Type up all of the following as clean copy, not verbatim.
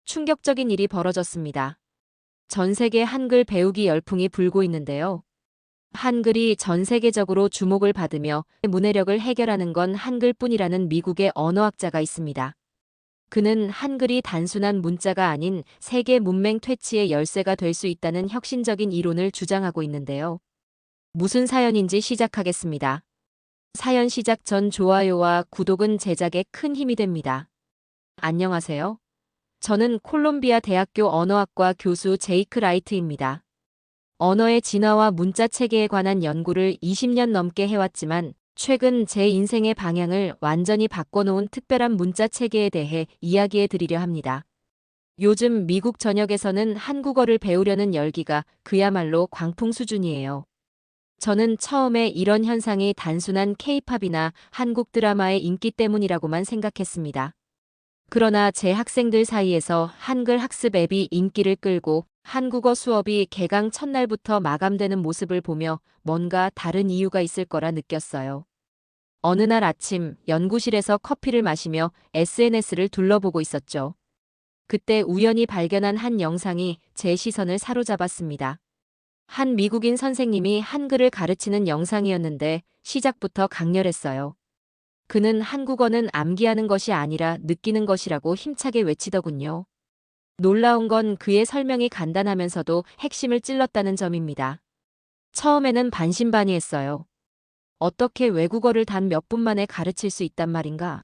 충격적인 일이 벌어졌습니다. 전 세계 한글 배우기 열풍이 불고 있는데요. 한글이 전 세계적으로 주목을 받으며 문해력을 해결하는 건 한글뿐이라는 미국의 언어학자가 있습니다. 그는 한글이 단순한 문자가 아닌 세계 문맹 퇴치의 열쇠가 될 수 있다는 혁신적인 이론을 주장하고 있는데요. 무슨 사연인지 시작하겠습니다. 사연 시작 전 좋아요와 구독은 제작에 큰 힘이 됩니다. 안녕하세요. 저는 콜롬비아 대학교 언어학과 교수 제이크 라이트입니다. 언어의 진화와 문자 체계에 관한 연구를 20년 넘게 해왔지만 최근 제 인생의 방향을 완전히 바꿔놓은 특별한 문자 체계에 대해 이야기해 드리려 합니다. 요즘 미국 전역에서는 한국어를 배우려는 열기가 그야말로 광풍 수준이에요. 저는 처음에 이런 현상이 단순한 케이팝이나 한국 드라마의 인기 때문이라고만 생각했습니다. 그러나 제 학생들 사이에서 한글 학습 앱이 인기를 끌고 한국어 수업이 개강 첫날부터 마감되는 모습을 보며 뭔가 다른 이유가 있을 거라 느꼈어요. 어느 날 아침 연구실에서 커피를 마시며 SNS를 둘러보고 있었죠. 그때 우연히 발견한 한 영상이 제 시선을 사로잡았습니다. 한 미국인 선생님이 한글을 가르치는 영상이었는데 시작부터 강렬했어요. 그는 한국어는 암기하는 것이 아니라 느끼는 것이라고 힘차게 외치더군요. 놀라운 건 그의 설명이 간단하면서도 핵심을 찔렀다는 점입니다. 처음에는 반신반의했어요. 어떻게 외국어를 단 몇 분 만에 가르칠 수 있단 말인가?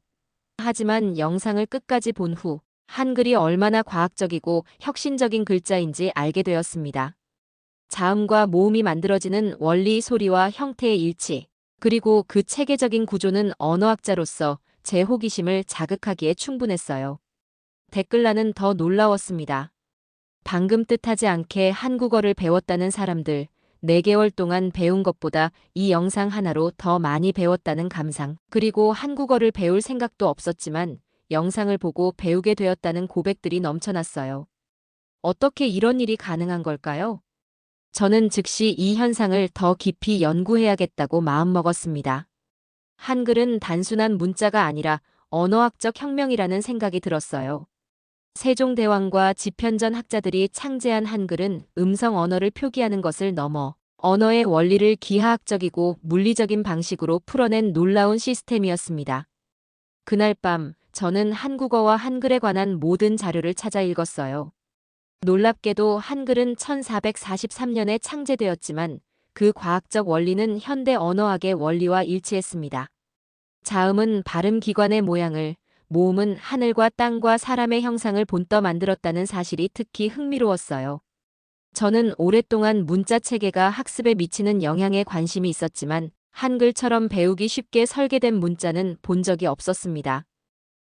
하지만 영상을 끝까지 본 후 한글이 얼마나 과학적이고 혁신적인 글자인지 알게 되었습니다. 자음과 모음이 만들어지는 원리, 소리와 형태의 일치, 그리고 그 체계적인 구조는 언어학자로서 제 호기심을 자극하기에 충분했어요. 댓글란은 더 놀라웠습니다. 방금 뜻하지 않게 한국어를 배웠다는 사람들, 4개월 동안 배운 것보다 이 영상 하나로 더 많이 배웠다는 감상, 그리고 한국어를 배울 생각도 없었지만 영상을 보고 배우게 되었다는 고백들이 넘쳐났어요. 어떻게 이런 일이 가능한 걸까요? 저는 즉시 이 현상을 더 깊이 연구해야겠다고 마음먹었습니다. 한글은 단순한 문자가 아니라 언어학적 혁명이라는 생각이 들었어요. 세종대왕과 집현전 학자들이 창제한 한글은 음성 언어를 표기하는 것을 넘어 언어의 원리를 기하학적이고 물리적인 방식으로 풀어낸 놀라운 시스템이었습니다. 그날 밤 저는 한국어와 한글에 관한 모든 자료를 찾아 읽었어요. 놀랍게도 한글은 1443년에 창제되었지만 그 과학적 원리는 현대 언어학의 원리와 일치했습니다. 자음은 발음 기관의 모양을, 모음은 하늘과 땅과 사람의 형상을 본떠 만들었다는 사실이 특히 흥미로웠어요. 저는 오랫동안 문자 체계가 학습에 미치는 영향에 관심이 있었지만 한글처럼 배우기 쉽게 설계된 문자는 본 적이 없었습니다.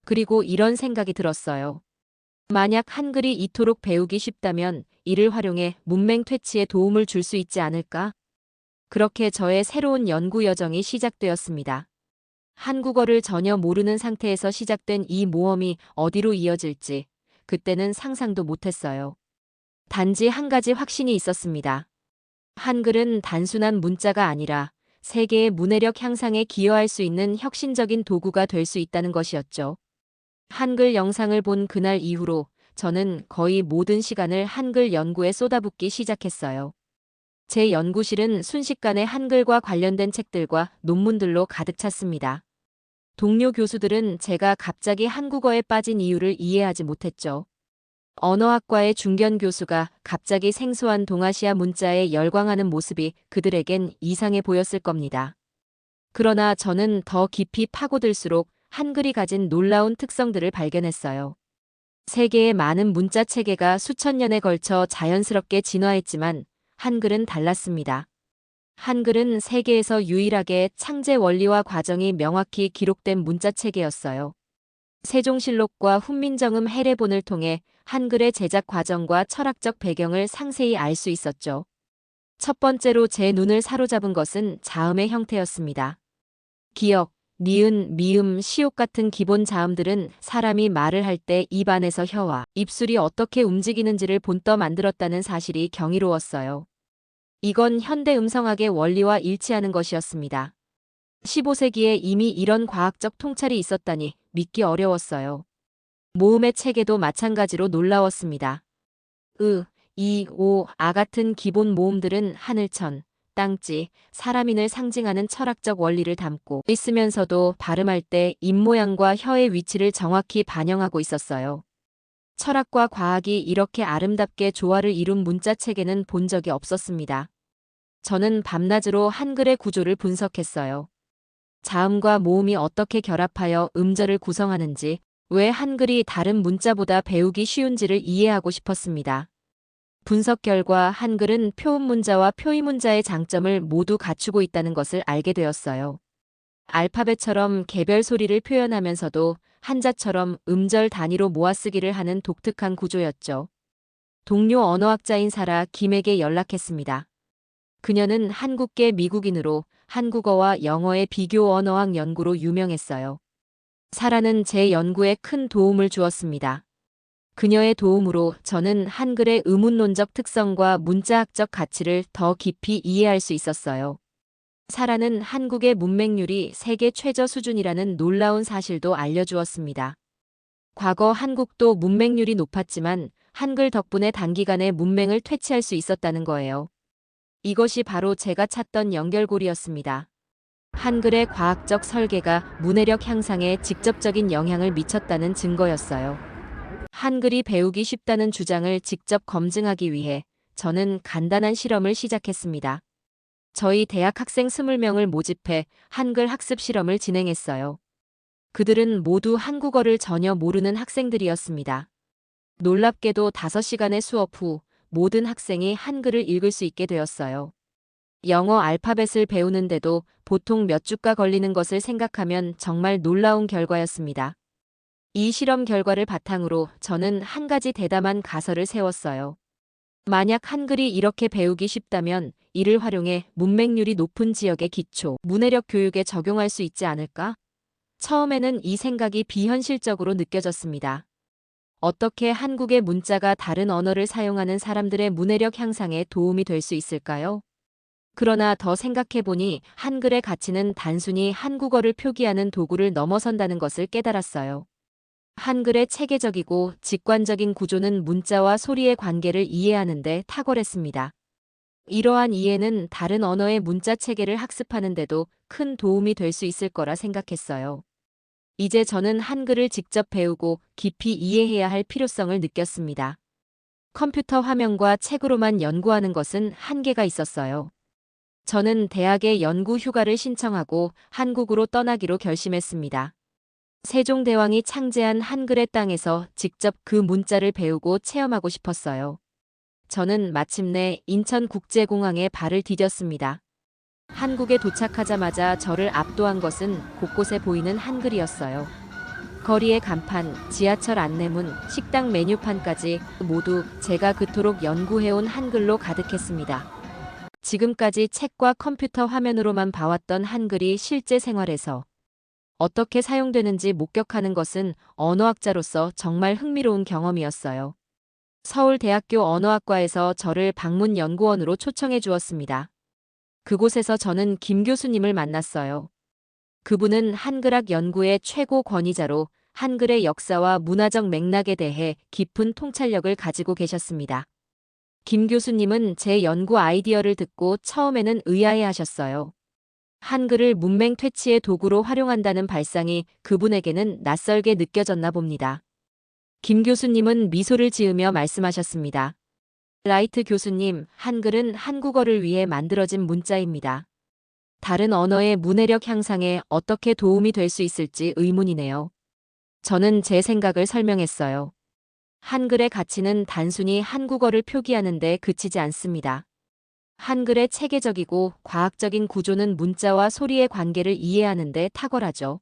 그리고 이런 생각이 들었어요. 만약 한글이 이토록 배우기 쉽다면 이를 활용해 문맹 퇴치에 도움을 줄 수 있지 않을까? 그렇게 저의 새로운 연구 여정이 시작되었습니다. 한국어를 전혀 모르는 상태에서 시작된 이 모험이 어디로 이어질지 그때는 상상도 못했어요. 단지 한 가지 확신이 있었습니다. 한글은 단순한 문자가 아니라 세계의 문해력 향상에 기여할 수 있는 혁신적인 도구가 될 수 있다는 것이었죠. 한글 영상을 본 그날 이후로 저는 거의 모든 시간을 한글 연구에 쏟아붓기 시작했어요. 제 연구실은 순식간에 한글과 관련된 책들과 논문들로 가득 찼습니다. 동료 교수들은 제가 갑자기 한국어에 빠진 이유를 이해하지 못했죠. 언어학과의 중견 교수가 갑자기 생소한 동아시아 문자에 열광하는 모습이 그들에겐 이상해 보였을 겁니다. 그러나 저는 더 깊이 파고들수록 한글이 가진 놀라운 특성들을 발견했어요. 세계의 많은 문자 체계가 수천 년에 걸쳐 자연스럽게 진화했지만 한글은 달랐습니다. 한글은 세계에서 유일하게 창제 원리와 과정이 명확히 기록된 문자 체계였어요. 세종실록과 훈민정음 해례본을 통해 한글의 제작 과정과 철학적 배경을 상세히 알 수 있었죠. 첫 번째로 제 눈을 사로잡은 것은 자음의 형태였습니다. 기역, 니은, 미음, 시옷 같은 기본 자음들은 사람이 말을 할 때 입 안에서 혀와 입술이 어떻게 움직이는지를 본떠 만들었다는 사실이 경이로웠어요. 이건 현대 음성학의 원리와 일치하는 것이었습니다. 15세기에 이미 이런 과학적 통찰이 있었다니 믿기 어려웠어요. 모음의 체계도 마찬가지로 놀라웠습니다. 으, 이, 오, 아 같은 기본 모음들은 하늘천, 땅지, 사람인을 상징하는 철학적 원리를 담고 있으면서도 발음할 때 입모양과 혀의 위치를 정확히 반영하고 있었어요. 철학과 과학이 이렇게 아름답게 조화를 이룬 문자 체계는 본 적이 없었습니다. 저는 밤낮으로 한글의 구조를 분석했어요. 자음과 모음이 어떻게 결합하여 음절을 구성하는지, 왜 한글이 다른 문자보다 배우기 쉬운지를 이해하고 싶었습니다. 분석 결과 한글은 표음 문자와 표의 문자의 장점을 모두 갖추고 있다는 것을 알게 되었어요. 알파벳처럼 개별 소리를 표현하면서도 한자처럼 음절 단위로 모아쓰기를 하는 독특한 구조였죠. 동료 언어학자인 사라 김에게 연락했습니다. 그녀는 한국계 미국인으로 한국어와 영어의 비교 언어학 연구로 유명했어요. 사라는 제 연구에 큰 도움을 주었습니다. 그녀의 도움으로 저는 한글의 의문론적 특성과 문자학적 가치를 더 깊이 이해할 수 있었어요. 사라는 한국의 문맹률이 세계 최저 수준이라는 놀라운 사실도 알려주었습니다. 과거 한국도 문맹률이 높았지만 한글 덕분에 단기간에 문맹을 퇴치할 수 있었다는 거예요. 이것이 바로 제가 찾던 연결고리였습니다. 한글의 과학적 설계가 문해력 향상에 직접적인 영향을 미쳤다는 증거였어요. 한글이 배우기 쉽다는 주장을 직접 검증하기 위해 저는 간단한 실험을 시작했습니다. 저희 대학 학생 20명을 모집해 한글 학습 실험을 진행했어요. 그들은 모두 한국어를 전혀 모르는 학생들이었습니다. 놀랍게도 5시간의 수업 후 모든 학생이 한글을 읽을 수 있게 되었어요. 영어 알파벳을 배우는데도 보통 몇 주가 걸리는 것을 생각하면 정말 놀라운 결과였습니다. 이 실험 결과를 바탕으로 저는 한 가지 대담한 가설을 세웠어요. 만약 한글이 이렇게 배우기 쉽다면 이를 활용해 문맹률이 높은 지역의 기초, 문해력 교육에 적용할 수 있지 않을까? 처음에는 이 생각이 비현실적으로 느껴졌습니다. 어떻게 한국의 문자가 다른 언어를 사용하는 사람들의 문해력 향상에 도움이 될 수 있을까요? 그러나 더 생각해보니 한글의 가치는 단순히 한국어를 표기하는 도구를 넘어선다는 것을 깨달았어요. 한글의 체계적이고 직관적인 구조는 문자와 소리의 관계를 이해하는 데 탁월했습니다. 이러한 이해는 다른 언어의 문자 체계를 학습하는 데도 큰 도움이 될 수 있을 거라 생각했어요. 이제 저는 한글을 직접 배우고 깊이 이해해야 할 필요성을 느꼈습니다. 컴퓨터 화면과 책으로만 연구하는 것은 한계가 있었어요. 저는 대학에 연구 휴가를 신청하고 한국으로 떠나기로 결심했습니다. 세종대왕이 창제한 한글의 땅에서 직접 그 문자를 배우고 체험하고 싶었어요. 저는 마침내 인천국제공항에 발을 디뎠습니다. 한국에 도착하자마자 저를 압도한 것은 곳곳에 보이는 한글이었어요. 거리의 간판, 지하철 안내문, 식당 메뉴판까지 모두 제가 그토록 연구해온 한글로 가득했습니다. 지금까지 책과 컴퓨터 화면으로만 봐왔던 한글이 실제 생활에서 어떻게 사용되는지 목격하는 것은 언어학자로서 정말 흥미로운 경험이었어요. 서울대학교 언어학과에서 저를 방문 연구원으로 초청해 주었습니다. 그곳에서 저는 김 교수님을 만났어요. 그분은 한글학 연구의 최고 권위자로 한글의 역사와 문화적 맥락에 대해 깊은 통찰력을 가지고 계셨습니다. 김 교수님은 제 연구 아이디어를 듣고 처음에는 의아해하셨어요. 한글을 문맹 퇴치의 도구로 활용한다는 발상이 그분에게는 낯설게 느껴졌나 봅니다. 김 교수님은 미소를 지으며 말씀하셨습니다. 라이트 교수님, 한글은 한국어를 위해 만들어진 문자입니다. 다른 언어의 문해력 향상에 어떻게 도움이 될 수 있을지 의문이네요. 저는 제 생각을 설명했어요. 한글의 가치는 단순히 한국어를 표기하는 데 그치지 않습니다. 한글의 체계적이고 과학적인 구조는 문자와 소리의 관계를 이해하는 데 탁월하죠.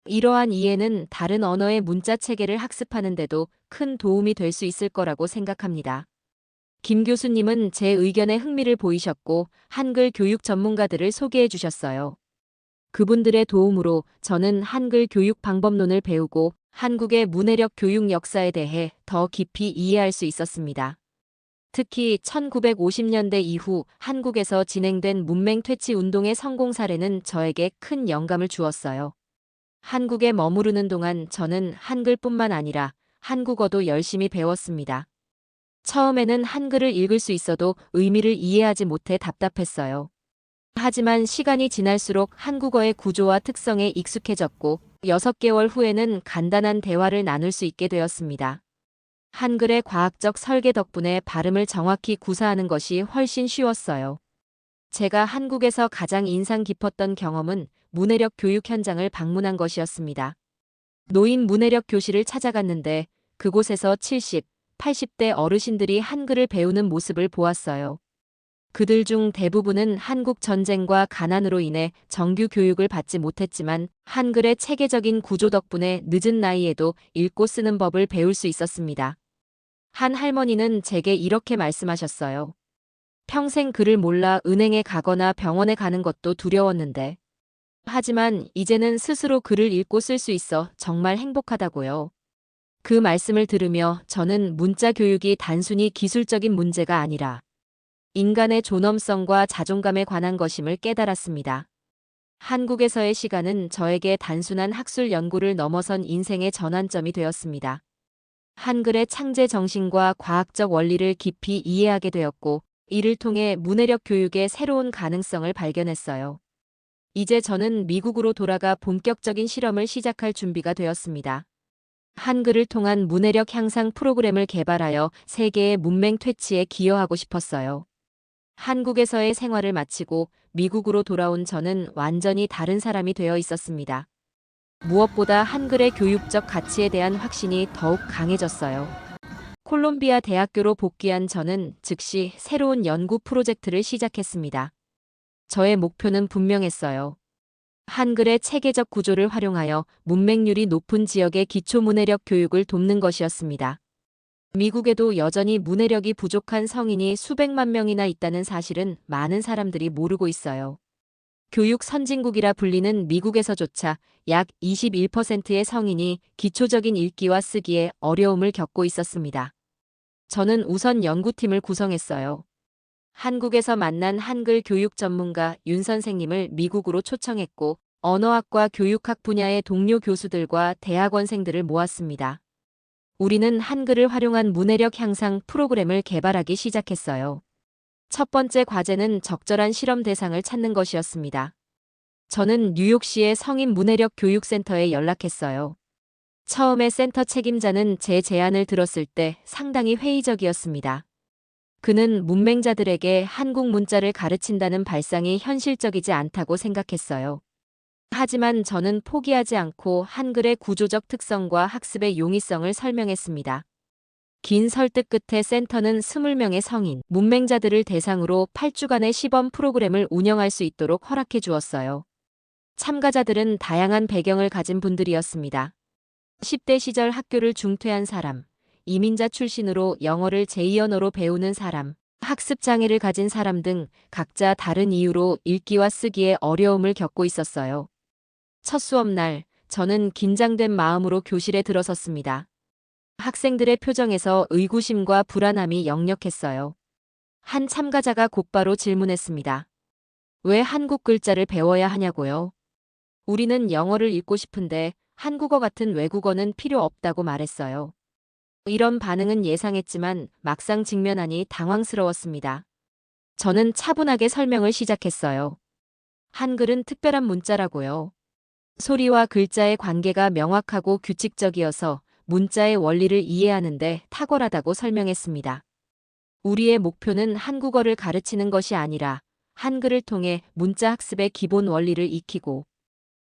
이러한 이해는 다른 언어의 문자 체계를 학습하는 데도 큰 도움이 될 수 있을 거라고 생각합니다. 김 교수님은 제 의견에 흥미를 보이셨고 한글 교육 전문가들을 소개해 주셨어요. 그분들의 도움으로 저는 한글 교육 방법론을 배우고 한국의 문해력 교육 역사에 대해 더 깊이 이해할 수 있었습니다. 특히 1950년대 이후 한국에서 진행된 문맹 퇴치 운동의 성공 사례는 저에게 큰 영감을 주었어요. 한국에 머무르는 동안 저는 한글뿐만 아니라 한국어도 열심히 배웠습니다. 처음에는 한글을 읽을 수 있어도 의미를 이해하지 못해 답답했어요. 하지만 시간이 지날수록 한국어의 구조와 특성에 익숙해졌고 6개월 후에는 간단한 대화를 나눌 수 있게 되었습니다. 한글의 과학적 설계 덕분에 발음을 정확히 구사하는 것이 훨씬 쉬웠어요. 제가 한국에서 가장 인상 깊었던 경험은 문해력 교육 현장을 방문한 것이었습니다. 노인 문해력 교실을 찾아갔는데 그곳에서 70, 80대 어르신들이 한글을 배우는 모습을 보았어요. 그들 중 대부분은 한국 전쟁과 가난으로 인해 정규 교육을 받지 못했지만 한글의 체계적인 구조 덕분에 늦은 나이에도 읽고 쓰는 법을 배울 수 있었습니다. 한 할머니는 제게 이렇게 말씀하셨어요. 평생 글을 몰라 은행에 가거나 병원에 가는 것도 두려웠는데. 하지만 이제는 스스로 글을 읽고 쓸 수 있어 정말 행복하다고요. 그 말씀을 들으며 저는 문자 교육이 단순히 기술적인 문제가 아니라 인간의 존엄성과 자존감에 관한 것임을 깨달았습니다. 한국에서의 시간은 저에게 단순한 학술 연구를 넘어선 인생의 전환점이 되었습니다. 한글의 창제 정신과 과학적 원리를 깊이 이해하게 되었고, 이를 통해 문해력 교육의 새로운 가능성을 발견했어요. 이제 저는 미국으로 돌아가 본격적인 실험을 시작할 준비가 되었습니다. 한글을 통한 문해력 향상 프로그램을 개발하여 세계의 문맹 퇴치에 기여하고 싶었어요. 한국에서의 생활을 마치고 미국으로 돌아온 저는 완전히 다른 사람이 되어 있었습니다. 무엇보다 한글의 교육적 가치에 대한 확신이 더욱 강해졌어요. 콜롬비아 대학교로 복귀한 저는 즉시 새로운 연구 프로젝트를 시작했습니다. 저의 목표는 분명했어요. 한글의 체계적 구조를 활용하여 문맹률이 높은 지역의 기초문해력 교육을 돕는 것이었습니다. 미국에도 여전히 문해력이 부족한 성인이 수백만 명이나 있다는 사실은 많은 사람들이 모르고 있어요. 교육 선진국이라 불리는 미국에서조차 약 21%의 성인이 기초적인 읽기와 쓰기에 어려움을 겪고 있었습니다. 저는 우선 연구팀을 구성했어요. 한국에서 만난 한글 교육 전문가 윤 선생님을 미국으로 초청했고 언어학과 교육학 분야의 동료 교수들과 대학원생들을 모았습니다. 우리는 한글을 활용한 문해력 향상 프로그램을 개발하기 시작했어요. 첫 번째 과제는 적절한 실험 대상을 찾는 것이었습니다. 저는 뉴욕시의 성인 문해력 교육센터에 연락했어요. 처음에 센터 책임자는 제 제안을 들었을 때 상당히 회의적이었습니다. 그는 문맹자들에게 한국 문자를 가르친다는 발상이 현실적이지 않다고 생각했어요. 하지만 저는 포기하지 않고 한글의 구조적 특성과 학습의 용이성을 설명했습니다. 긴 설득 끝에 센터는 20명의 성인, 문맹자들을 대상으로 8주간의 시범 프로그램을 운영할 수 있도록 허락해 주었어요. 참가자들은 다양한 배경을 가진 분들이었습니다. 10대 시절 학교를 중퇴한 사람, 이민자 출신으로 영어를 제2언어로 배우는 사람, 학습 장애를 가진 사람 등 각자 다른 이유로 읽기와 쓰기에 어려움을 겪고 있었어요. 첫 수업날, 저는 긴장된 마음으로 교실에 들어섰습니다. 학생들의 표정에서 의구심과 불안함이 역력했어요. 한 참가자가 곧바로 질문했습니다. 왜 한국 글자를 배워야 하냐고요? 우리는 영어를 읽고 싶은데 한국어 같은 외국어는 필요 없다고 말했어요. 이런 반응은 예상했지만 막상 직면하니 당황스러웠습니다. 저는 차분하게 설명을 시작했어요. 한글은 특별한 문자라고요. 소리와 글자의 관계가 명확하고 규칙적이어서 문자의 원리를 이해하는데 탁월하다고 설명했습니다. 우리의 목표는 한국어를 가르치는 것이 아니라 한글을 통해 문자 학습의 기본 원리를 익히고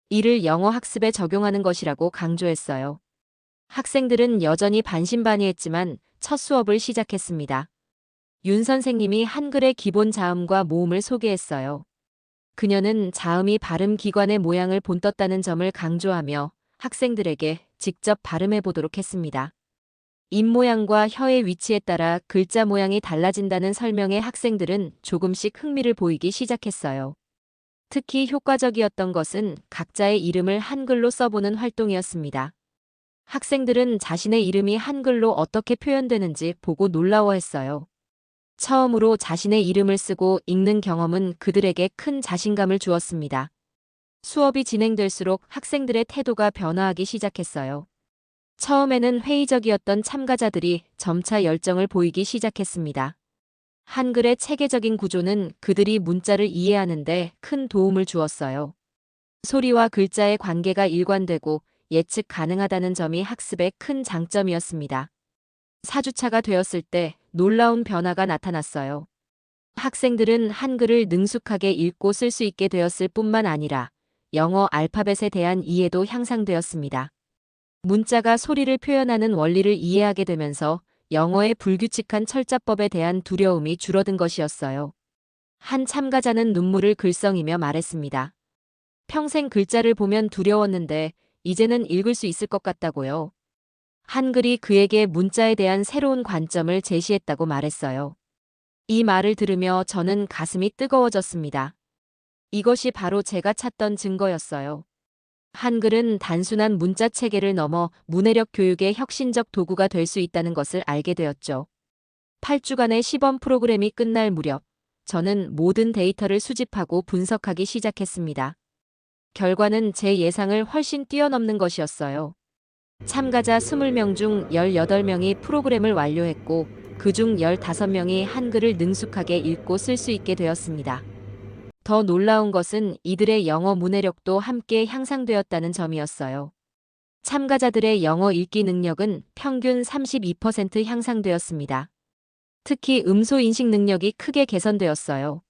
이를 영어 학습에 적용하는 것이라고 강조했어요. 학생들은 여전히 반신반의했지만 첫 수업을 시작했습니다. 윤 선생님이 한글의 기본 자음과 모음을 소개했어요. 그녀는 자음이 발음 기관의 모양을 본떴다는 점을 강조하며 학생들에게 직접 발음해 보도록 했습니다. 입 모양과 혀의 위치에 따라 글자 모양이 달라진다는 설명에 학생들은 조금씩 흥미를 보이기 시작했어요. 특히 효과적이었던 것은 각자의 이름을 한글로 써보는 활동이었습니다. 학생들은 자신의 이름이 한글로 어떻게 표현되는지 보고 놀라워했어요. 처음으로 자신의 이름을 쓰고 읽는 경험은 그들에게 큰 자신감을 주었습니다. 수업이 진행될수록 학생들의 태도가 변화하기 시작했어요. 처음에는 회의적이었던 참가자들이 점차 열정을 보이기 시작했습니다. 한글의 체계적인 구조는 그들이 문자를 이해하는데 큰 도움을 주었어요. 소리와 글자의 관계가 일관되고 예측 가능하다는 점이 학습의 큰 장점이었습니다. 4주차가 되었을 때 놀라운 변화가 나타났어요. 학생들은 한글을 능숙하게 읽고 쓸 수 있게 되었을 뿐만 아니라 영어 알파벳에 대한 이해도 향상되었습니다. 문자가 소리를 표현하는 원리를 이해하게 되면서 영어의 불규칙한 철자법에 대한 두려움이 줄어든 것이었어요. 한 참가자는 눈물을 글썽이며 말했습니다. 평생 글자를 보면 두려웠는데 이제는 읽을 수 있을 것 같다고요. 한글이 그에게 문자에 대한 새로운 관점을 제시했다고 말했어요. 이 말을 들으며 저는 가슴이 뜨거워졌습니다. 이것이 바로 제가 찾던 증거였어요. 한글은 단순한 문자 체계를 넘어 문해력 교육의 혁신적 도구가 될 수 있다는 것을 알게 되었죠. 8주간의 시범 프로그램이 끝날 무렵, 저는 모든 데이터를 수집하고 분석하기 시작했습니다. 결과는 제 예상을 훨씬 뛰어넘는 것이었어요. 참가자 20명 중 18명이 프로그램을 완료했고, 그중 15명이 한글을 능숙하게 읽고 쓸 수 있게 되었습니다. 더 놀라운 것은 이들의 영어 문해력도 함께 향상되었다는 점이었어요. 참가자들의 영어 읽기 능력은 평균 32% 향상되었습니다. 특히 음소 인식 능력이 크게 개선되었어요.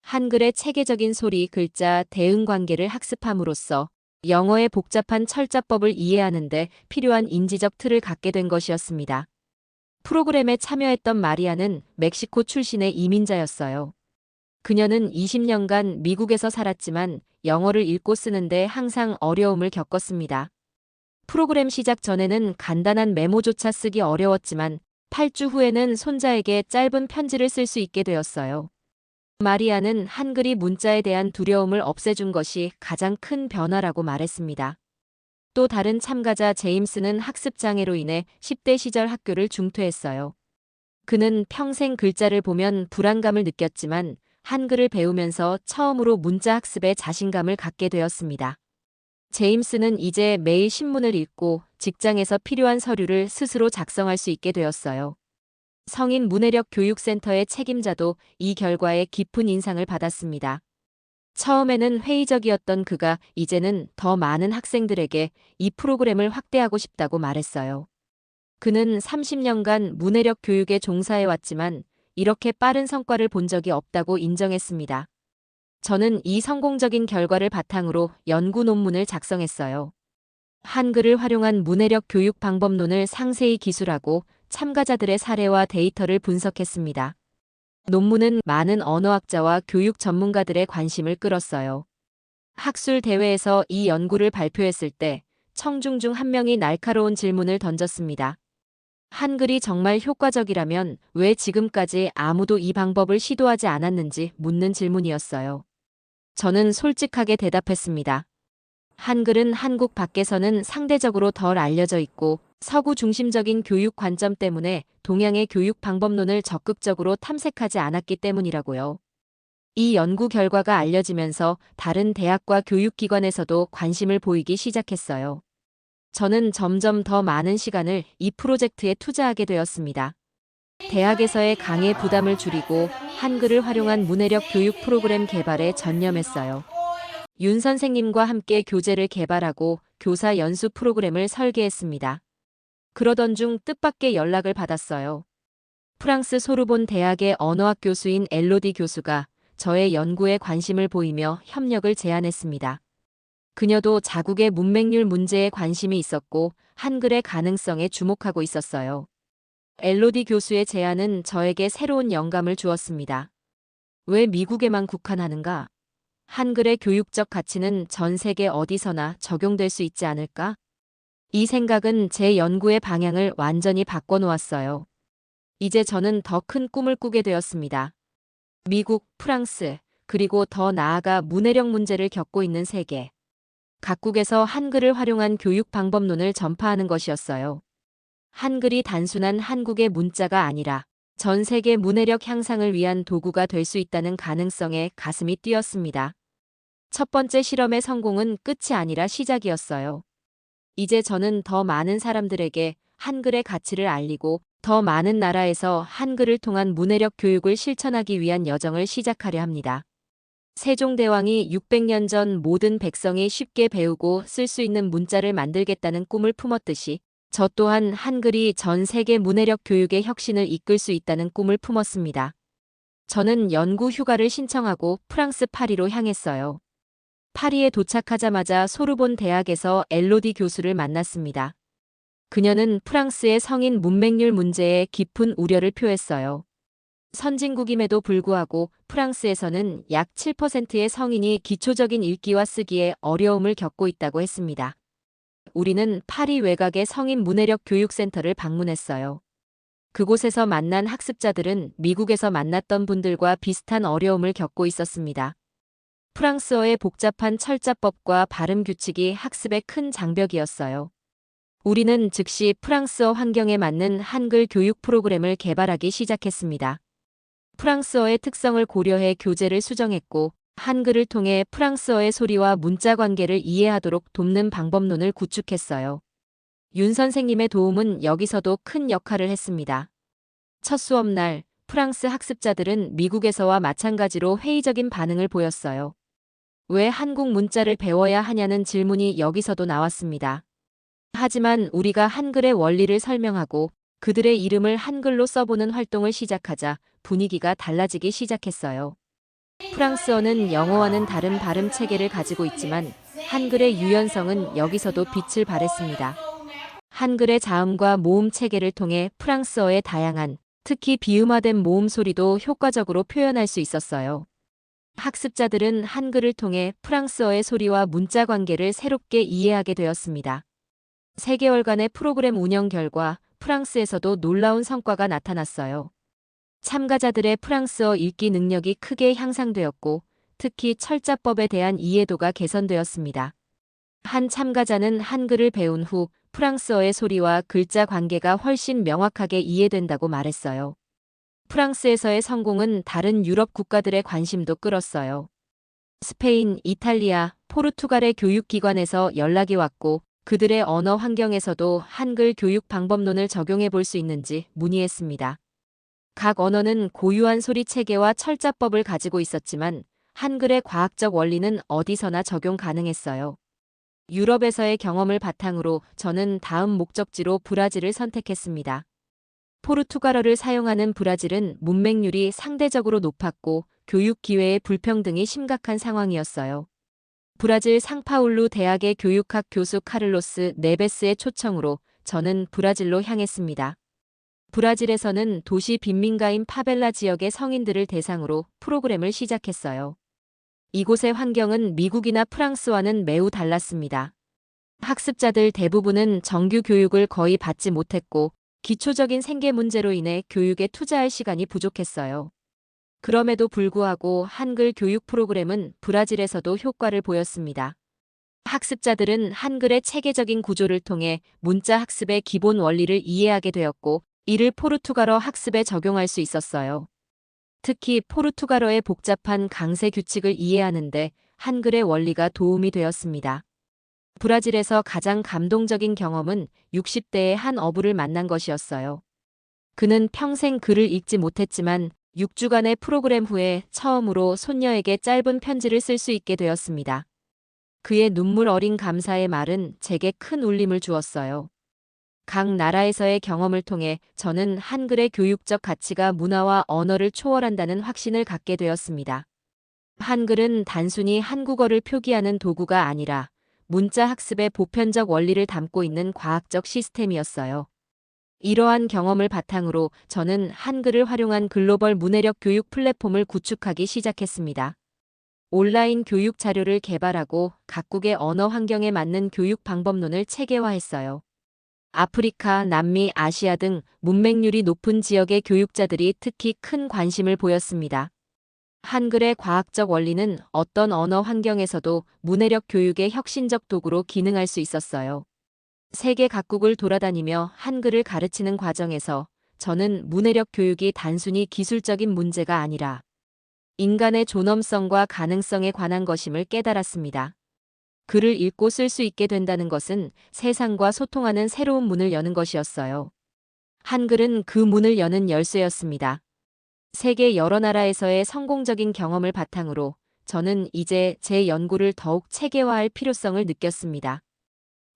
한글의 체계적인 소리, 글자, 대응 관계를 학습함으로써 영어의 복잡한 철자법을 이해하는 데 필요한 인지적 틀을 갖게 된 것이었습니다. 프로그램에 참여했던 마리아는 멕시코 출신의 이민자였어요. 그녀는 20년간 미국에서 살았지만 영어를 읽고 쓰는데 항상 어려움을 겪었습니다. 프로그램 시작 전에는 간단한 메모조차 쓰기 어려웠지만 8주 후에는 손자에게 짧은 편지를 쓸 수 있게 되었어요. 마리아는 한글이 문자에 대한 두려움을 없애준 것이 가장 큰 변화라고 말했습니다. 또 다른 참가자 제임스는 학습장애로 인해 10대 시절 학교를 중퇴했어요. 그는 평생 글자를 보면 불안감을 느꼈지만 한글을 배우면서 처음으로 문자 학습에 자신감을 갖게 되었습니다. 제임스는 이제 매일 신문을 읽고 직장에서 필요한 서류를 스스로 작성할 수 있게 되었어요. 성인 문해력 교육센터의 책임자도 이 결과에 깊은 인상을 받았습니다. 처음에는 회의적이었던 그가 이제는 더 많은 학생들에게 이 프로그램을 확대하고 싶다고 말했어요. 그는 30년간 문해력 교육에 종사해왔지만 이렇게 빠른 성과를 본 적이 없다고 인정했습니다. 저는 이 성공적인 결과를 바탕으로 연구 논문을 작성했어요. 한글을 활용한 문해력 교육 방법론을 상세히 기술하고 참가자들의 사례와 데이터를 분석했습니다. 논문은 많은 언어학자와 교육 전문가들의 관심을 끌었어요. 학술 대회에서 이 연구를 발표했을 때 청중 중 한 명이 날카로운 질문을 던졌습니다. 한글이 정말 효과적이라면 왜 지금까지 아무도 이 방법을 시도하지 않았는지 묻는 질문이었어요. 저는 솔직하게 대답했습니다. 한글은 한국 밖에서는 상대적으로 덜 알려져 있고 서구 중심적인 교육 관점 때문에 동양의 교육 방법론을 적극적으로 탐색하지 않았기 때문이라고요. 이 연구 결과가 알려지면서 다른 대학과 교육기관에서도 관심을 보이기 시작했어요. 저는 점점 더 많은 시간을 이 프로젝트에 투자하게 되었습니다. 대학에서의 강의 부담을 줄이고 한글을 활용한 문해력 교육 프로그램 개발에 전념했어요. 윤 선생님과 함께 교재를 개발하고 교사 연수 프로그램을 설계했습니다. 그러던 중 뜻밖의 연락을 받았어요. 프랑스 소르본 대학의 언어학 교수인 엘로디 교수가 저의 연구에 관심을 보이며 협력을 제안했습니다. 그녀도 자국의 문맹률 문제에 관심이 있었고 한글의 가능성에 주목하고 있었어요. 엘로디 교수의 제안은 저에게 새로운 영감을 주었습니다. 왜 미국에만 국한하는가? 한글의 교육적 가치는 전 세계 어디서나 적용될 수 있지 않을까? 이 생각은 제 연구의 방향을 완전히 바꿔놓았어요. 이제 저는 더 큰 꿈을 꾸게 되었습니다. 미국, 프랑스, 그리고 더 나아가 문해력 문제를 겪고 있는 세계. 각국에서 한글을 활용한 교육 방법론을 전파하는 것이었어요. 한글이 단순한 한국의 문자가 아니라 전 세계 문해력 향상을 위한 도구가 될 수 있다는 가능성에 가슴이 뛰었습니다. 첫 번째 실험의 성공은 끝이 아니라 시작이었어요. 이제 저는 더 많은 사람들에게 한글의 가치를 알리고 더 많은 나라에서 한글을 통한 문해력 교육을 실천하기 위한 여정을 시작하려 합니다. 세종대왕이 600년 전 모든 백성이 쉽게 배우고 쓸 수 있는 문자를 만들겠다는 꿈을 품었듯이 저 또한 한글이 전 세계 문해력 교육의 혁신을 이끌 수 있다는 꿈을 품었습니다. 저는 연구 휴가를 신청하고 프랑스 파리로 향했어요. 파리에 도착하자마자 소르본 대학에서 엘로디 교수를 만났습니다. 그녀는 프랑스의 성인 문맹률 문제에 깊은 우려를 표했어요. 선진국임에도 불구하고 프랑스에서는 약 7%의 성인이 기초적인 읽기와 쓰기에 어려움을 겪고 있다고 했습니다. 우리는 파리 외곽의 성인 문해력 교육센터를 방문했어요. 그곳에서 만난 학습자들은 미국에서 만났던 분들과 비슷한 어려움을 겪고 있었습니다. 프랑스어의 복잡한 철자법과 발음 규칙이 학습의 큰 장벽이었어요. 우리는 즉시 프랑스어 환경에 맞는 한글 교육 프로그램을 개발하기 시작했습니다. 프랑스어의 특성을 고려해 교재를 수정했고 한글을 통해 프랑스어의 소리와 문자 관계를 이해하도록 돕는 방법론을 구축했어요. 윤 선생님의 도움은 여기서도 큰 역할을 했습니다. 첫 수업날 프랑스 학습자들은 미국에서와 마찬가지로 회의적인 반응을 보였어요. 왜 한국 문자를 배워야 하냐는 질문이 여기서도 나왔습니다. 하지만 우리가 한글의 원리를 설명하고 그들의 이름을 한글로 써보는 활동을 시작하자 분위기가 달라지기 시작했어요. 프랑스어는 영어와는 다른 발음 체계를 가지고 있지만 한글의 유연성은 여기서도 빛을 발했습니다. 한글의 자음과 모음 체계를 통해 프랑스어의 다양한, 특히 비음화된 모음 소리도 효과적으로 표현할 수 있었어요. 학습자들은 한글을 통해 프랑스어의 소리와 문자 관계를 새롭게 이해하게 되었습니다. 3개월간의 프로그램 운영 결과 프랑스에서도 놀라운 성과가 나타났어요. 참가자들의 프랑스어 읽기 능력이 크게 향상되었고 특히 철자법에 대한 이해도가 개선되었습니다. 한 참가자는 한글을 배운 후 프랑스어의 소리와 글자 관계가 훨씬 명확하게 이해된다고 말했어요. 프랑스에서의 성공은 다른 유럽 국가들의 관심도 끌었어요. 스페인, 이탈리아, 포르투갈의 교육기관에서 연락이 왔고 그들의 언어 환경에서도 한글 교육 방법론을 적용해 볼 수 있는지 문의했습니다. 각 언어는 고유한 소리 체계와 철자법을 가지고 있었지만 한글의 과학적 원리는 어디서나 적용 가능했어요. 유럽에서의 경험을 바탕으로 저는 다음 목적지로 브라질을 선택했습니다. 포르투갈어를 사용하는 브라질은 문맹률이 상대적으로 높았고 교육 기회의 불평등이 심각한 상황이었어요. 브라질 상파울루 대학의 교육학 교수 카를로스 네베스의 초청으로 저는 브라질로 향했습니다. 브라질에서는 도시 빈민가인 파벨라 지역의 성인들을 대상으로 프로그램을 시작했어요. 이곳의 환경은 미국이나 프랑스와는 매우 달랐습니다. 학습자들 대부분은 정규 교육을 거의 받지 못했고 기초적인 생계 문제로 인해 교육에 투자할 시간이 부족했어요. 그럼에도 불구하고 한글 교육 프로그램은 브라질에서도 효과를 보였습니다. 학습자들은 한글의 체계적인 구조를 통해 문자 학습의 기본 원리를 이해하게 되었고 이를 포르투갈어 학습에 적용할 수 있었어요. 특히 포르투갈어의 복잡한 강세 규칙을 이해하는데 한글의 원리가 도움이 되었습니다. 브라질에서 가장 감동적인 경험은 60대의 한 어부를 만난 것이었어요. 그는 평생 글을 읽지 못했지만 6주간의 프로그램 후에 처음으로 손녀에게 짧은 편지를 쓸 수 있게 되었습니다. 그의 눈물 어린 감사의 말은 제게 큰 울림을 주었어요. 각 나라에서의 경험을 통해 저는 한글의 교육적 가치가 문화와 언어를 초월한다는 확신을 갖게 되었습니다. 한글은 단순히 한국어를 표기하는 도구가 아니라 문자 학습의 보편적 원리를 담고 있는 과학적 시스템이었어요. 이러한 경험을 바탕으로 저는 한글을 활용한 글로벌 문해력 교육 플랫폼을 구축하기 시작했습니다. 온라인 교육 자료를 개발하고 각국의 언어 환경에 맞는 교육 방법론을 체계화했어요. 아프리카, 남미, 아시아 등 문맹률이 높은 지역의 교육자들이 특히 큰 관심을 보였습니다. 한글의 과학적 원리는 어떤 언어 환경에서도 문해력 교육의 혁신적 도구로 기능할 수 있었어요. 세계 각국을 돌아다니며 한글을 가르치는 과정에서 저는 문해력 교육이 단순히 기술적인 문제가 아니라 인간의 존엄성과 가능성에 관한 것임을 깨달았습니다. 글을 읽고 쓸 수 있게 된다는 것은 세상과 소통하는 새로운 문을 여는 것이었어요. 한글은 그 문을 여는 열쇠였습니다. 세계 여러 나라에서의 성공적인 경험을 바탕으로 저는 이제 제 연구를 더욱 체계화할 필요성을 느꼈습니다.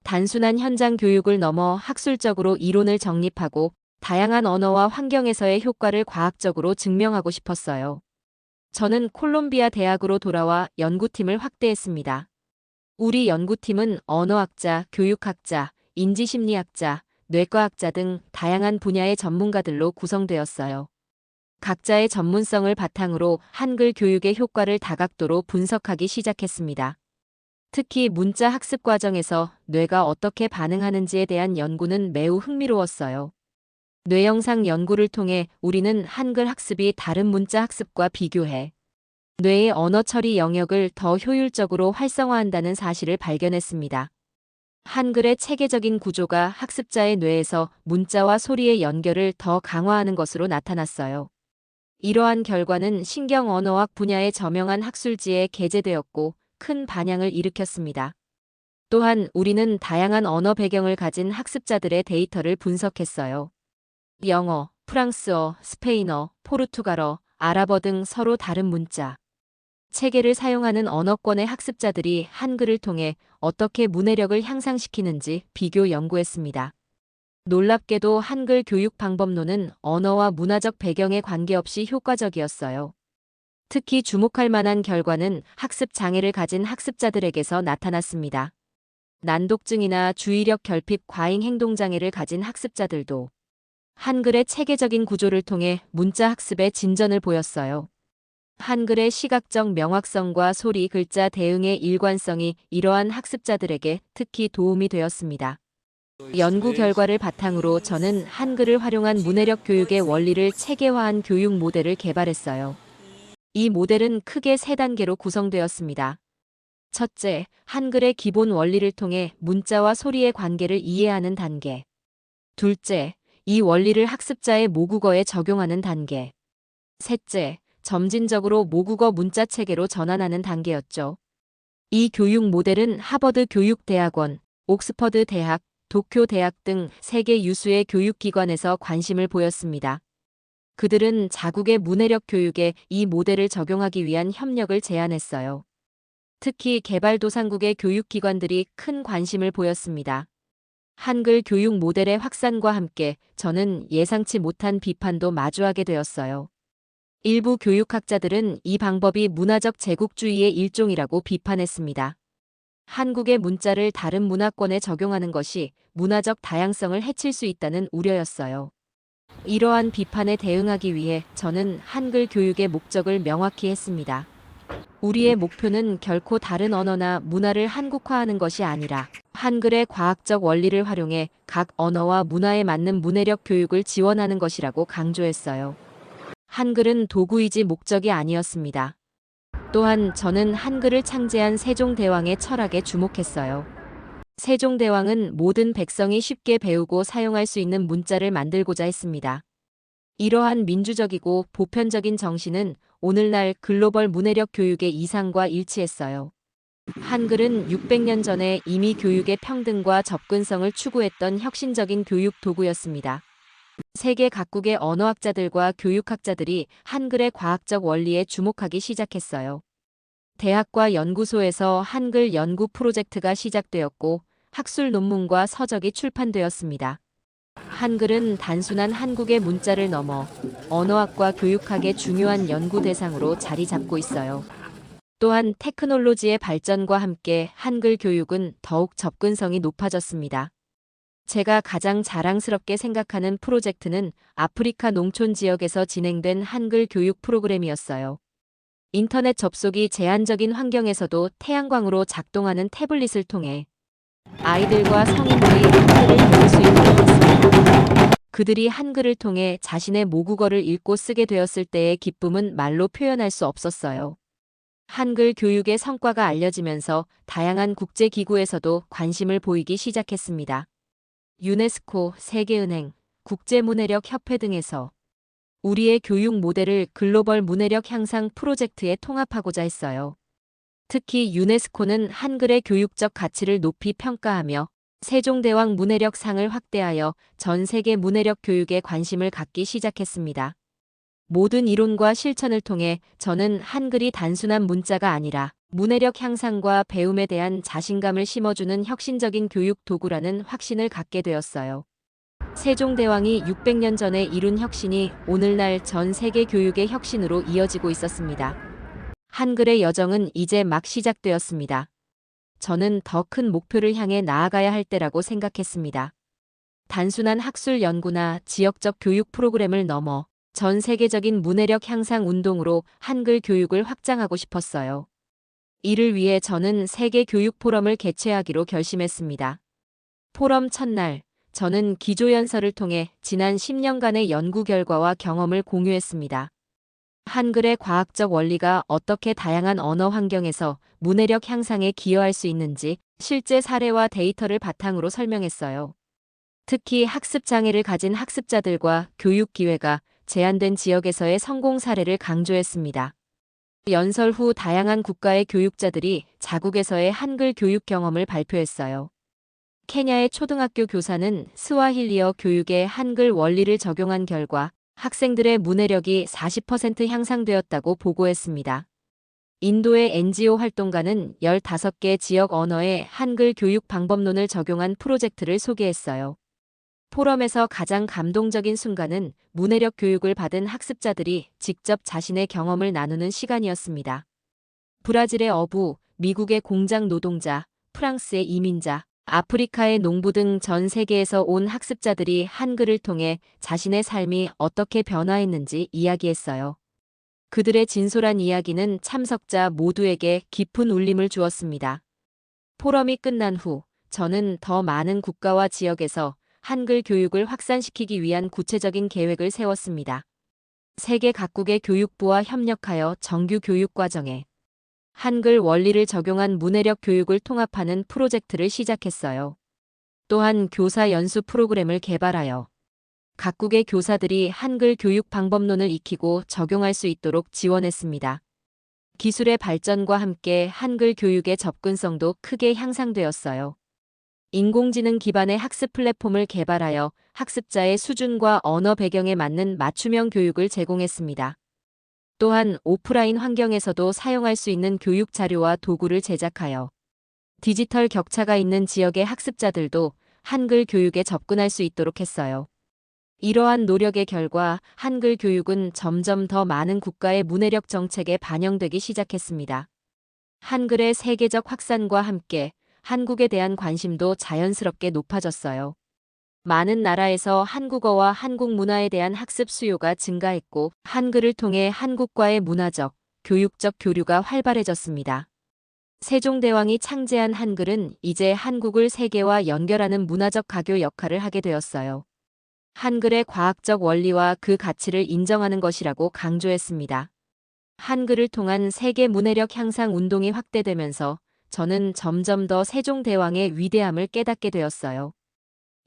단순한 현장 교육을 넘어 학술적으로 이론을 정립하고 다양한 언어와 환경에서의 효과를 과학적으로 증명하고 싶었어요. 저는 콜롬비아 대학으로 돌아와 연구팀을 확대했습니다. 우리 연구팀은 언어학자, 교육학자, 인지심리학자, 뇌과학자 등 다양한 분야의 전문가들로 구성되었어요. 각자의 전문성을 바탕으로 한글 교육의 효과를 다각도로 분석하기 시작했습니다. 특히 문자 학습 과정에서 뇌가 어떻게 반응하는지에 대한 연구는 매우 흥미로웠어요. 뇌영상 연구를 통해 우리는 한글 학습이 다른 문자 학습과 비교해 뇌의 언어 처리 영역을 더 효율적으로 활성화한다는 사실을 발견했습니다. 한글의 체계적인 구조가 학습자의 뇌에서 문자와 소리의 연결을 더 강화하는 것으로 나타났어요. 이러한 결과는 신경언어학 분야의 저명한 학술지에 게재되었고 큰 반향을 일으켰습니다. 또한 우리는 다양한 언어 배경을 가진 학습자들의 데이터를 분석했어요. 영어, 프랑스어, 스페인어, 포르투갈어, 아랍어 등 서로 다른 문자 체계를 사용하는 언어권의 학습자들이 한글을 통해 어떻게 문해력을 향상시키는지 비교 연구했습니다. 놀랍게도 한글 교육 방법론은 언어와 문화적 배경에 관계없이 효과적이었어요. 특히 주목할 만한 결과는 학습 장애를 가진 학습자들에게서 나타났습니다. 난독증이나 주의력 결핍 과잉 행동 장애를 가진 학습자들도 한글의 체계적인 구조를 통해 문자 학습에 진전을 보였어요. 한글의 시각적 명확성과 소리, 글자 대응의 일관성이 이러한 학습자들에게 특히 도움이 되었습니다. 연구 결과를 바탕으로 저는 한글을 활용한 문해력 교육의 원리를 체계화한 교육 모델을 개발했어요. 이 모델은 크게 세 단계로 구성되었습니다. 첫째, 한글의 기본 원리를 통해 문자와 소리의 관계를 이해하는 단계. 둘째, 이 원리를 학습자의 모국어에 적용하는 단계. 셋째, 점진적으로 모국어 문자 체계로 전환하는 단계였죠. 이 교육 모델은 하버드 교육대학원, 옥스퍼드 대학, 도쿄 대학 등 세계 유수의 교육기관에서 관심을 보였습니다. 그들은 자국의 문해력 교육에 이 모델을 적용하기 위한 협력을 제안했어요. 특히 개발도상국의 교육기관들이 큰 관심을 보였습니다. 한글 교육 모델의 확산과 함께 저는 예상치 못한 비판도 마주하게 되었어요. 일부 교육학자들은 이 방법이 문화적 제국주의의 일종이라고 비판했습니다. 한국의 문자를 다른 문화권에 적용하는 것이 문화적 다양성을 해칠 수 있다는 우려였어요. 이러한 비판에 대응하기 위해 저는 한글 교육의 목적을 명확히 했습니다. 우리의 목표는 결코 다른 언어나 문화를 한국화하는 것이 아니라 한글의 과학적 원리를 활용해 각 언어와 문화에 맞는 문해력 교육을 지원하는 것이라고 강조했어요. 한글은 도구이지 목적이 아니었습니다. 또한 저는 한글을 창제한 세종대왕의 철학에 주목했어요. 세종대왕은 모든 백성이 쉽게 배우고 사용할 수 있는 문자를 만들고자 했습니다. 이러한 민주적이고 보편적인 정신은 오늘날 글로벌 문해력 교육의 이상과 일치했어요. 한글은 600년 전에 이미 교육의 평등과 접근성을 추구했던 혁신적인 교육 도구였습니다. 세계 각국의 언어학자들과 교육학자들이 한글의 과학적 원리에 주목하기 시작했어요. 대학과 연구소에서 한글 연구 프로젝트가 시작되었고 학술 논문과 서적이 출판되었습니다. 한글은 단순한 한국의 문자를 넘어 언어학과 교육학의 중요한 연구 대상으로 자리 잡고 있어요. 또한 테크놀로지의 발전과 함께 한글 교육은 더욱 접근성이 높아졌습니다. 제가 가장 자랑스럽게 생각하는 프로젝트는 아프리카 농촌 지역에서 진행된 한글 교육 프로그램이었어요. 인터넷 접속이 제한적인 환경에서도 태양광으로 작동하는 태블릿을 통해 아이들과 성인들이 한글을 배울 수 있게 됐습니다. 그들이 한글을 통해 자신의 모국어를 읽고 쓰게 되었을 때의 기쁨은 말로 표현할 수 없었어요. 한글 교육의 성과가 알려지면서 다양한 국제기구에서도 관심을 보이기 시작했습니다. 유네스코, 세계은행, 국제문해력협회 등에서 우리의 교육 모델을 글로벌 문해력 향상 프로젝트에 통합하고자 했어요. 특히 유네스코는 한글의 교육적 가치를 높이 평가하며 세종대왕 문해력 상을 확대하여 전 세계 문해력 교육에 관심을 갖기 시작했습니다. 모든 이론과 실천을 통해 저는 한글이 단순한 문자가 아니라 문해력 향상과 배움에 대한 자신감을 심어주는 혁신적인 교육 도구라는 확신을 갖게 되었어요. 세종대왕이 600년 전에 이룬 혁신이 오늘날 전 세계 교육의 혁신으로 이어지고 있었습니다. 한글의 여정은 이제 막 시작되었습니다. 저는 더 큰 목표를 향해 나아가야 할 때라고 생각했습니다. 단순한 학술 연구나 지역적 교육 프로그램을 넘어 전 세계적인 문해력 향상 운동으로 한글 교육을 확장하고 싶었어요. 이를 위해 저는 세계 교육 포럼을 개최하기로 결심했습니다. 포럼 첫날, 저는 기조연설을 통해 지난 10년간의 연구 결과와 경험을 공유했습니다. 한글의 과학적 원리가 어떻게 다양한 언어 환경에서 문해력 향상에 기여할 수 있는지 실제 사례와 데이터를 바탕으로 설명했어요. 특히 학습 장애를 가진 학습자들과 교육 기회가 제한된 지역에서의 성공 사례를 강조했습니다. 연설 후 다양한 국가의 교육자들이 자국에서의 한글 교육 경험을 발표했어요. 케냐의 초등학교 교사는 스와힐리어 교육에 한글 원리를 적용한 결과 학생들의 문해력이 40% 향상되었다고 보고했습니다. 인도의 NGO 활동가는 15개 지역 언어의 한글 교육 방법론을 적용한 프로젝트를 소개했어요. 포럼에서 가장 감동적인 순간은 문해력 교육을 받은 학습자들이 직접 자신의 경험을 나누는 시간이었습니다. 브라질의 어부, 미국의 공장 노동자, 프랑스의 이민자, 아프리카의 농부 등 전 세계에서 온 학습자들이 한글을 통해 자신의 삶이 어떻게 변화했는지 이야기했어요. 그들의 진솔한 이야기는 참석자 모두에게 깊은 울림을 주었습니다. 포럼이 끝난 후 저는 더 많은 국가와 지역에서 한글 교육을 확산시키기 위한 구체적인 계획을 세웠습니다. 세계 각국의 교육부와 협력하여 정규 교육 과정에 한글 원리를 적용한 문해력 교육을 통합하는 프로젝트를 시작했어요. 또한 교사 연수 프로그램을 개발하여 각국의 교사들이 한글 교육 방법론을 익히고 적용할 수 있도록 지원했습니다. 기술의 발전과 함께 한글 교육의 접근성도 크게 향상되었어요. 인공지능 기반의 학습 플랫폼을 개발하여 학습자의 수준과 언어 배경에 맞는 맞춤형 교육을 제공했습니다. 또한 오프라인 환경에서도 사용할 수 있는 교육 자료와 도구를 제작하여 디지털 격차가 있는 지역의 학습자들도 한글 교육에 접근할 수 있도록 했어요. 이러한 노력의 결과 한글 교육은 점점 더 많은 국가의 문해력 정책에 반영되기 시작했습니다. 한글의 세계적 확산과 함께 한국에 대한 관심도 자연스럽게 높아졌어요. 많은 나라에서 한국어와 한국 문화에 대한 학습 수요가 증가했고 한글을 통해 한국과의 문화적, 교육적 교류가 활발해졌습니다. 세종대왕이 창제한 한글은 이제 한국을 세계와 연결하는 문화적 가교 역할을 하게 되었어요. 한글의 과학적 원리와 그 가치를 인정하는 것이라고 강조했습니다. 한글을 통한 세계 문해력 향상 운동이 확대되면서 저는 점점 더 세종대왕의 위대함을 깨닫게 되었어요.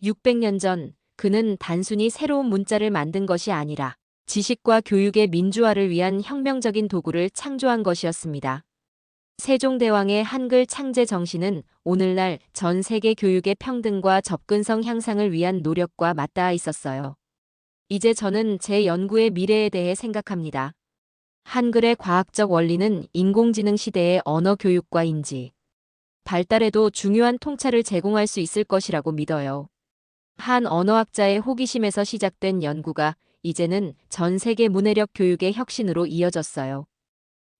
600년 전 그는 단순히 새로운 문자를 만든 것이 아니라 지식과 교육의 민주화를 위한 혁명적인 도구를 창조한 것이었습니다. 세종대왕의 한글 창제 정신은 오늘날 전 세계 교육의 평등과 접근성 향상을 위한 노력과 맞닿아 있었어요. 이제 저는 제 연구의 미래에 대해 생각합니다. 한글의 과학적 원리는 인공지능 시대의 언어 교육과 인지, 발달에도 중요한 통찰을 제공할 수 있을 것이라고 믿어요. 한 언어학자의 호기심에서 시작된 연구가 이제는 전 세계 문해력 교육의 혁신으로 이어졌어요.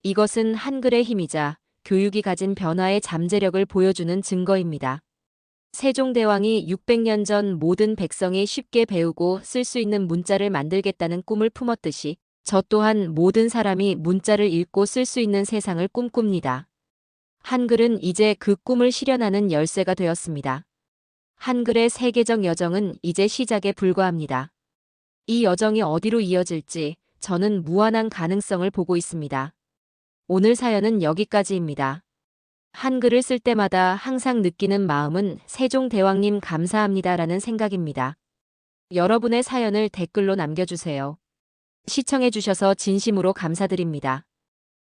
이것은 한글의 힘이자 교육이 가진 변화의 잠재력을 보여주는 증거입니다. 세종대왕이 600년 전 모든 백성이 쉽게 배우고 쓸 수 있는 문자를 만들겠다는 꿈을 품었듯이 저 또한 모든 사람이 문자를 읽고 쓸 수 있는 세상을 꿈꿉니다. 한글은 이제 그 꿈을 실현하는 열쇠가 되었습니다. 한글의 세계적 여정은 이제 시작에 불과합니다. 이 여정이 어디로 이어질지 저는 무한한 가능성을 보고 있습니다. 오늘 사연은 여기까지입니다. 한글을 쓸 때마다 항상 느끼는 마음은 세종대왕님 감사합니다라는 생각입니다. 여러분의 사연을 댓글로 남겨주세요. 시청해주셔서 진심으로 감사드립니다.